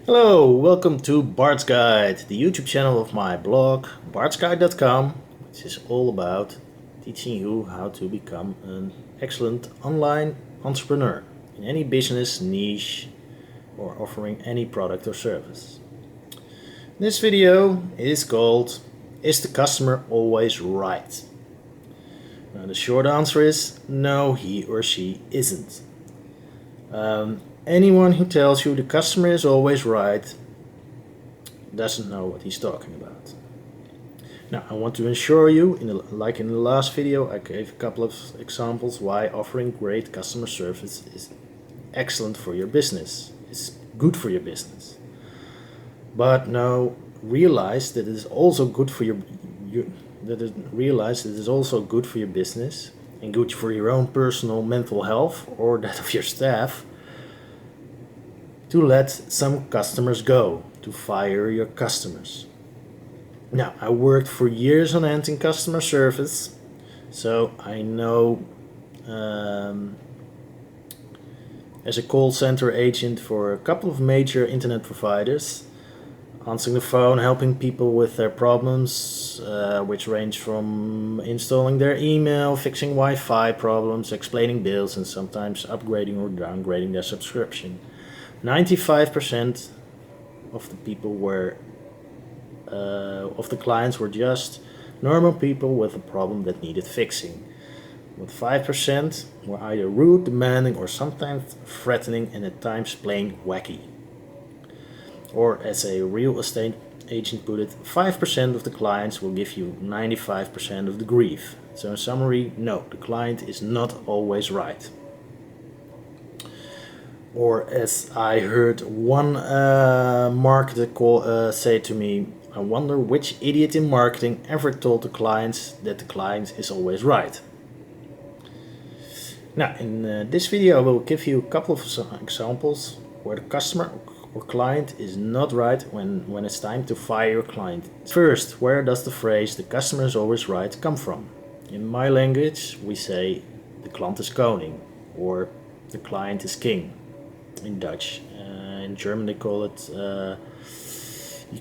Hello, welcome to Bart's Guide, the YouTube channel of my blog, bartsguide.com, which is all about teaching you how to become an excellent online entrepreneur in any business, niche, or offering any product or service. This video is called, Is the Customer Always Right? Now, the short answer is no, he or she isn't. Anyone who tells you the customer is always right doesn't know what he's talking about. Now, I want to assure you, like in the last video, I gave a couple of examples why offering great customer service is excellent for your business. It's good for your business. But now realize that it is also good for realize that it is also good for your business and good for your own personal mental health or that of your staff to let some customers go, to fire your customers. Now, I worked for years on ending customer service, so I know as a call center agent for a couple of major internet providers, answering the phone, helping people with their problems, which range from installing their email, fixing Wi-Fi problems, explaining bills, and sometimes upgrading or downgrading their subscription. 95% of the people of the clients were just normal people with a problem that needed fixing. With 5% were either rude, demanding, or sometimes threatening, and at times plain wacky. Or as a real estate agent put it, 5% of the clients will give you 95% of the grief. So in summary, no, the client is not always right. Or as I heard one marketer say to me, I wonder which idiot in marketing ever told the clients that the client is always right. Now, in this video I will give you a couple of examples where the customer or client is not right when it's time to fire your client. First, where does the phrase the customer is always right come from? In my language we say de klant is koning or the client is king. In Dutch. In German they call it Die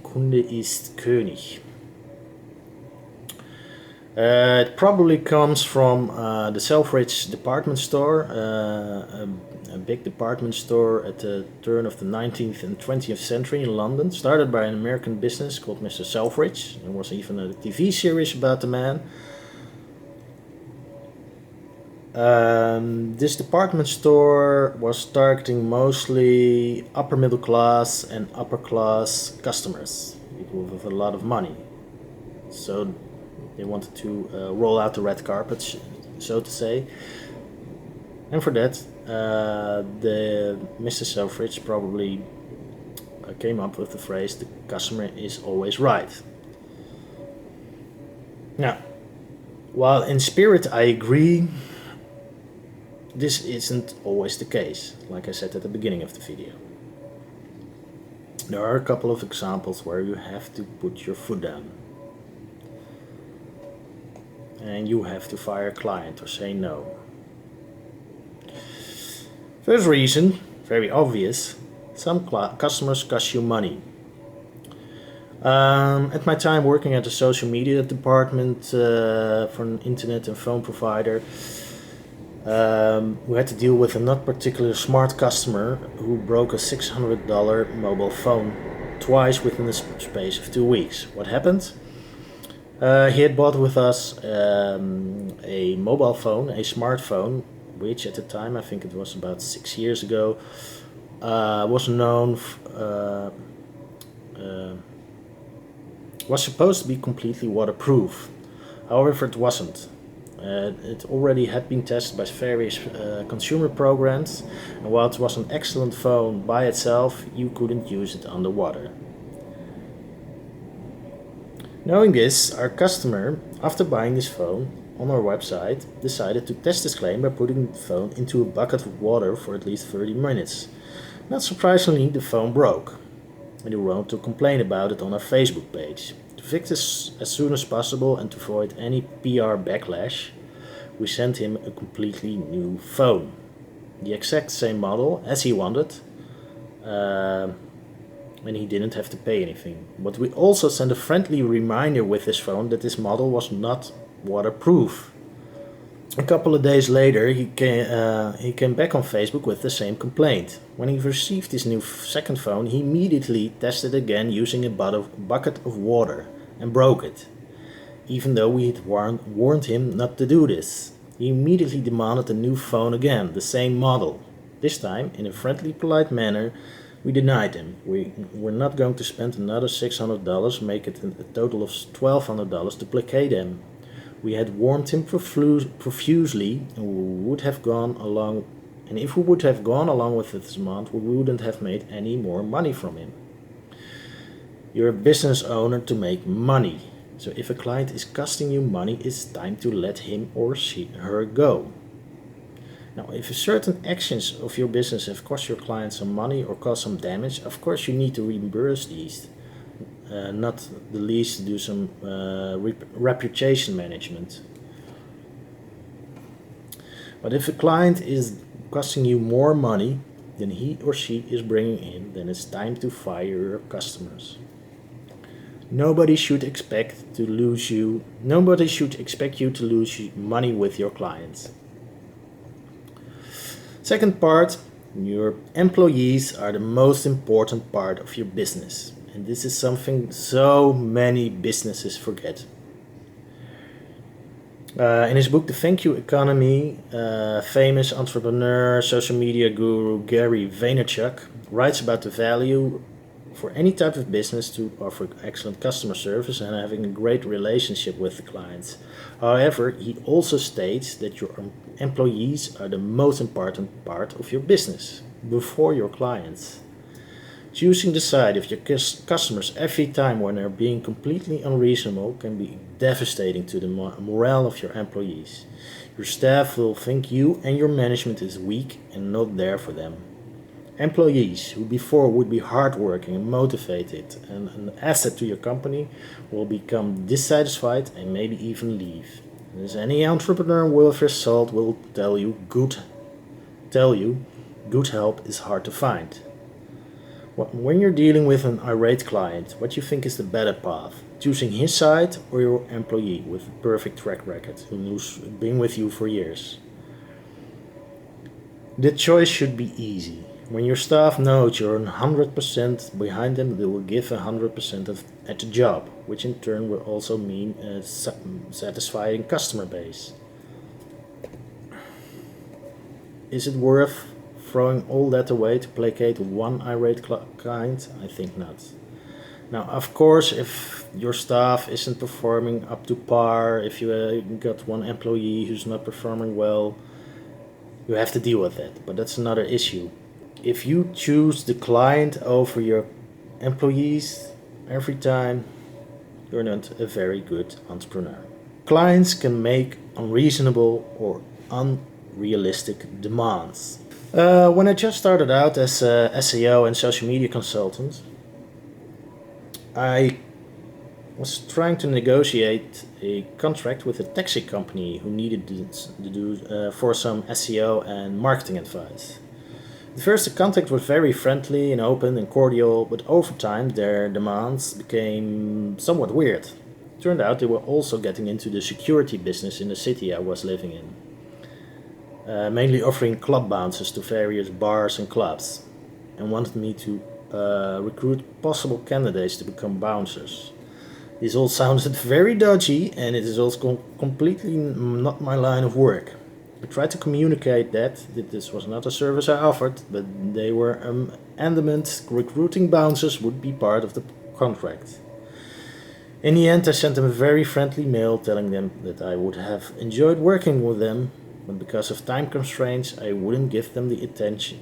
Kunde ist König. It probably comes from the Selfridge department store, a big department store at the turn of the 19th and 20th century in London, started by an American business called Mr. Selfridge. There was even a TV series about the man. This department store was targeting mostly upper middle class and upper class customers, people with a lot of money. So they wanted to roll out the red carpet, so to say. And for that, the Mr. Selfridge probably came up with the phrase, the customer is always right. Now, while in spirit I agree, this isn't always the case, like I said at the beginning of the video. There are a couple of examples where you have to put your foot down. And you have to fire a client or say no. First reason, very obvious, some customers cost you money. At my time working at the social media department for an internet and phone provider, we had to deal with a not particularly smart customer who broke a $600 mobile phone twice within the space of 2 weeks. What happened? He had bought with us a mobile phone, a smartphone, which at the time, I think it was about 6 years ago, was supposed to be completely waterproof. However, it wasn't. It already had been tested by various consumer programs, and while it was an excellent phone by itself, you couldn't use it underwater. Knowing this, our customer, after buying this phone on our website, decided to test this claim by putting the phone into a bucket of water for at least 30 minutes. Not surprisingly, the phone broke, and he wrote to complain about it on our Facebook page. To fix this as soon as possible and to avoid any PR backlash, we sent him a completely new phone. The exact same model as he wanted, and he didn't have to pay anything. But we also sent a friendly reminder with his phone that this model was not waterproof. A couple of days later, he came back on Facebook with the same complaint. When he received his new second phone, he immediately tested again using a bucket of water and broke it, even though we had warned him not to do this. He immediately demanded a new phone again, the same model. This time, in a friendly, polite manner, we denied him. We were not going to spend another $600, make it a total of $1,200 to placate him. We had warned him profusely, and if we would have gone along with this demand, we wouldn't have made any more money from him. You're a business owner to make money. So if a client is costing you money, it's time to let him or her go. Now, if certain actions of your business have cost your client some money or caused some damage, of course you need to reimburse these. Not the least to do some reputation management. But if a client is costing you more money than he or she is bringing in, then it's time to fire your customers. Nobody should expect you to lose money with your clients. Second part, your employees are the most important part of your business. And this is something so many businesses forget. In his book, The Thank You Economy, famous entrepreneur, social media guru Gary Vaynerchuk writes about the value for any type of business to offer excellent customer service and having a great relationship with the clients. However, he also states that your employees are the most important part of your business, before your clients. Choosing the side of your customers every time when they're being completely unreasonable can be devastating to the morale of your employees. Your staff will think you and your management is weak and not there for them. Employees who before would be hardworking and motivated and an asset to your company will become dissatisfied and maybe even leave. As any entrepreneur worth his salt will tell you, good help is hard to find. When you're dealing with an irate client, what do you think is the better path? Choosing his side or your employee with a perfect track record who's been with you for years? The choice should be easy. When your staff knows you're 100% behind them, they will give 100% at the job, which in turn will also mean a satisfying customer base. Is it worth throwing all that away to placate one irate client? I think not. Now, of course, if your staff isn't performing up to par, if you got one employee who's not performing well, you have to deal with that, but that's another issue. If you choose the client over your employees every time, you're not a very good entrepreneur. Clients can make unreasonable or unrealistic demands. When I just started out as a SEO and social media consultant, I was trying to negotiate a contract with a taxi company who needed to do for some SEO and marketing advice. At first, the contact was very friendly and open and cordial, but over time their demands became somewhat weird. It turned out they were also getting into the security business in the city I was living in, mainly offering club bounces to various bars and clubs, and wanted me to recruit possible candidates to become bouncers. This all sounded very dodgy, and it is also completely not my line of work. I tried to communicate that this was not a service I offered, but they were adamant recruiting bouncers would be part of the contract. In the end, I sent them a very friendly mail telling them that I would have enjoyed working with them, but because of time constraints, I couldn't give them the attention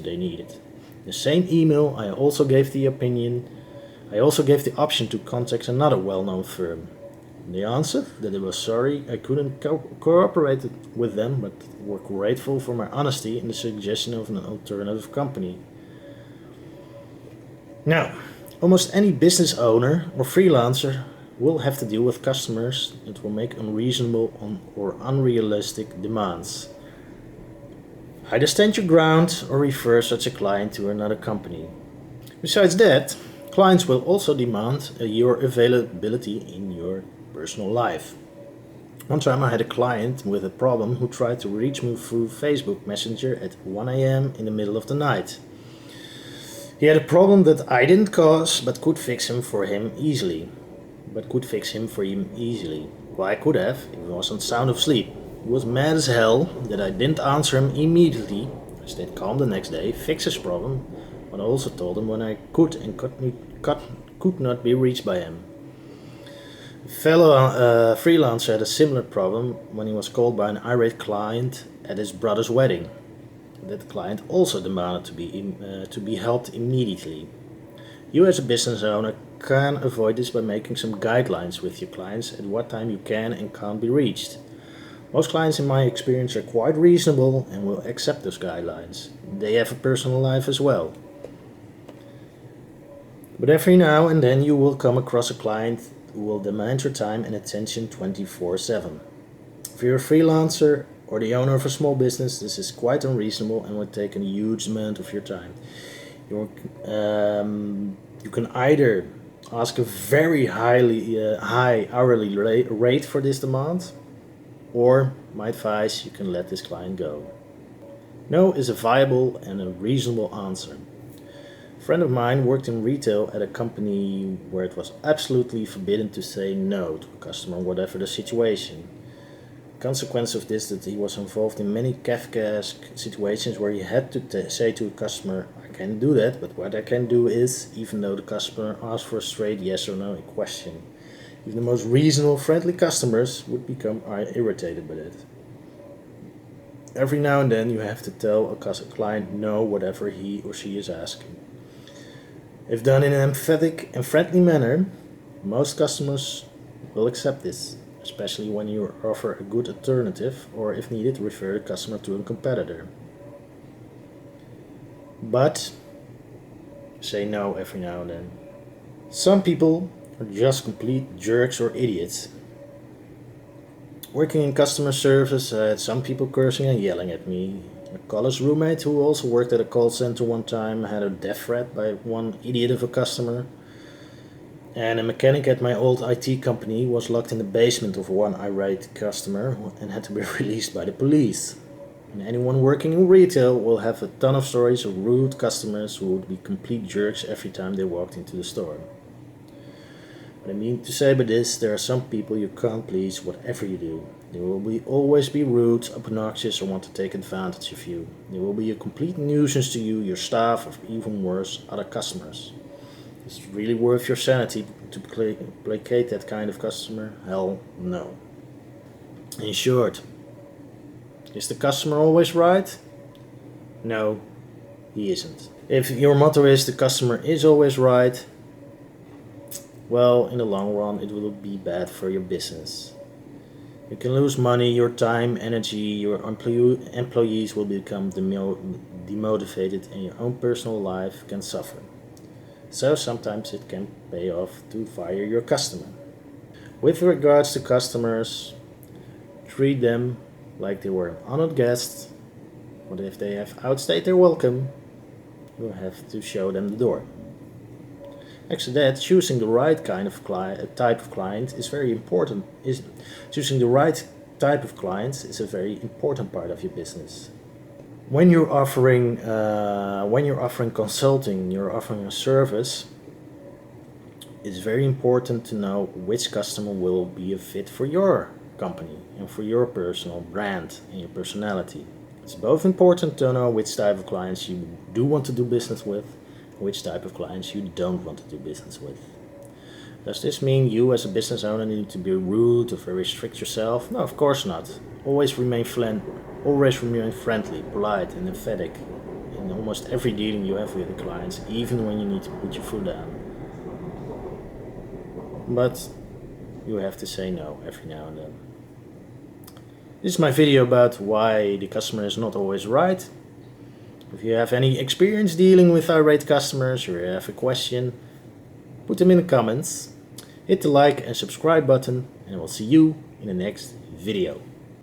they needed. In the same email, I also gave the option to contact another well-known firm. They answered that they were sorry I couldn't cooperate with them, but were grateful for my honesty and the suggestion of an alternative company. Now, almost any business owner or freelancer will have to deal with customers that will make unreasonable or unrealistic demands. Either stand your ground or refer such a client to another company. Besides that, clients will also demand your availability in your personal life. One time I had a client with a problem who tried to reach me through Facebook Messenger at 1 a.m. in the middle of the night. He had a problem that I didn't cause but could fix him for him easily. Well, I could have if he wasn't sound asleep. He was mad as hell that I didn't answer him immediately. I stayed calm the next day, fixed his problem, but I also told him when I could and could not be reached by him. A fellow freelancer had a similar problem when he was called by an irate client at his brother's wedding. That client also demanded to be helped immediately. You as a business owner can avoid this by making some guidelines with your clients at what time you can and can't be reached. Most clients in my experience are quite reasonable and will accept those guidelines. They have a personal life as well. But every now and then you will come across a client who will demand your time and attention 24/7. If you're a freelancer or the owner of a small business, this is quite unreasonable and will take a huge amount of your time. You can either ask a very high hourly rate for this demand, or my advice, you can let this client go. No is a viable and a reasonable answer. A friend of mine worked in retail at a company where it was absolutely forbidden to say no to a customer, whatever the situation. The consequence of this that he was involved in many Kafkaesque situations where he had to say to a customer, I can do that, but what I can do is, even though the customer asked for a straight yes or no question. Even the most reasonable, friendly customers would become irritated by it. Every now and then you have to tell a client no whatever he or she is asking. If done in an emphatic and friendly manner, most customers will accept this, especially when you offer a good alternative or, if needed, refer the customer to a competitor. But say no every now and then. Some people are just complete jerks or idiots. Working in customer service, I had some people cursing and yelling at me. A college roommate who also worked at a call center one time had a death threat by one idiot of a customer. And a mechanic at my old IT company was locked in the basement of one irate customer and had to be released by the police. And anyone working in retail will have a ton of stories of rude customers who would be complete jerks every time they walked into the store. What I mean to say by this, there are some people you can't please whatever you do. They will always be rude, obnoxious, or want to take advantage of you. They will be a complete nuisance to you, your staff, or even worse, other customers. Is it really worth your sanity to placate that kind of customer? Hell no. In short, is the customer always right? No, he isn't. If your motto is the customer is always right, well, in the long run it will be bad for your business. You can lose money, your time, energy, your employees will become demotivated, and your own personal life can suffer. So sometimes it can pay off to fire your customer. With regards to customers, treat them like they were an honored guest, but if they have outstayed their welcome, you have to show them the door. Next to that, choosing the right kind of type of client is very important. Choosing the right type of clients is a very important part of your business. When you're offering consulting, you're offering a service, it's very important to know which customer will be a fit for your company and for your personal brand and your personality. It's both important to know which type of clients you do want to do business with, which type of clients you don't want to do business with. Does this mean you as a business owner need to be rude or very strict yourself? No, of course not. Always remain friendly, polite and emphatic in almost every dealing you have with the clients, even when you need to put your foot down. But you have to say no every now and then. This is my video about why the customer is not always right. If you have any experience dealing with irate customers or you have a question, put them in the comments. Hit the like and subscribe button, and I will see you in the next video.